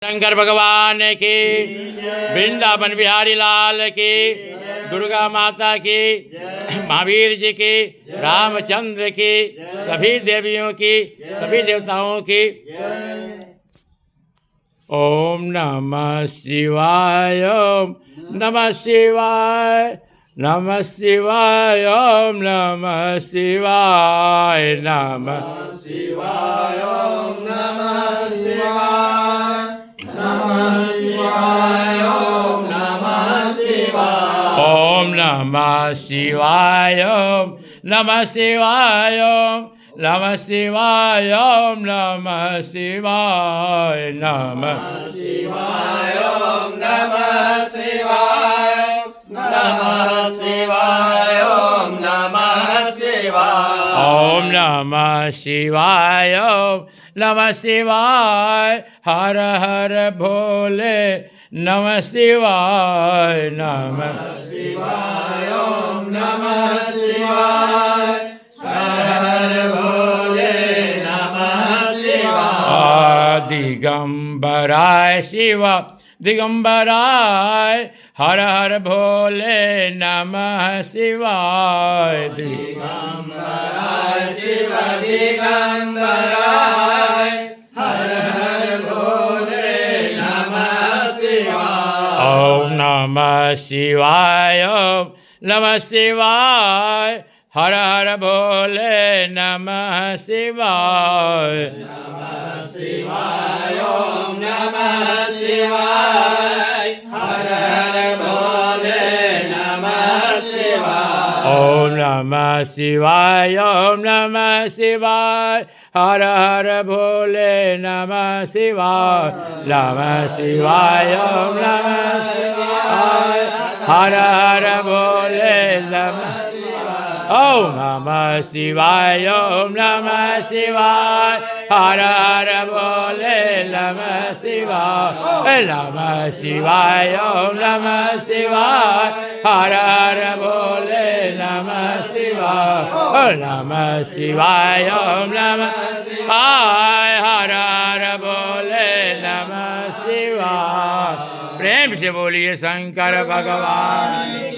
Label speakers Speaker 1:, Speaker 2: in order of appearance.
Speaker 1: शंकर भगवान की, वृंदावन बिहारी लाल की, दुर्गा माता की, महावीर जी की, रामचंद्र की, सभी देवियों की, सभी देवताओं की। ओम नमः शिवाय, ओम नमः शिवाय, नमः शिवाय, ओम नमः शिवाय, नमः
Speaker 2: शिवाय, ओम नमः शिवाय, नमः शिवाय, ओम नमः शिवाय,
Speaker 1: ओम नमः शिवाय, ओम नमः शिवाय, ओम नमः शिवाय, ओम नमः शिवाय, नमः
Speaker 2: शिवाय, ओम नमः शिवाय, नमः शिवाय, ओम नमः शिवाय,
Speaker 1: ओम नमः शिवाय, ओम नमः शिवाय, हर हर भोले नमः शिवाय, नमः
Speaker 2: शिवाय, ओम नमः शिवाय, हर हर भोले नमः शिवाय,
Speaker 1: दिगंबराय शिव दिगंबराय, हर हर भोले नमः शिवाय,
Speaker 2: दिगंबराय शिव दिगंबराय, हर हर भोले नमः शिवाय,
Speaker 1: ओम नमः शिवाय, ओम नमः शिवाय, हर हर भोले नमः शिवाय,
Speaker 2: नमः शिवाय, ओम नमः शिवाय, हर हर भोले नमः शिवाय,
Speaker 1: ओम नमः शिवाय, ओम नमः शिवाय, हर हर भोले नमः शिवाय, नमः शिवाय, ओम नमः शिवाय, हर हर भोले नमः, ओम नमः शिवाय, ओम नमः शिवाय, हर हर भोले नमः शिवाय, नमः शिवाय, ओम नमः शिवाय, हर हर भोले नमः शिवाय, नमः शिवाय, ओम नमः शिवाय, हर हर भोले नमः शिवाय। प्रेम से बोलिए शंकर भगवान।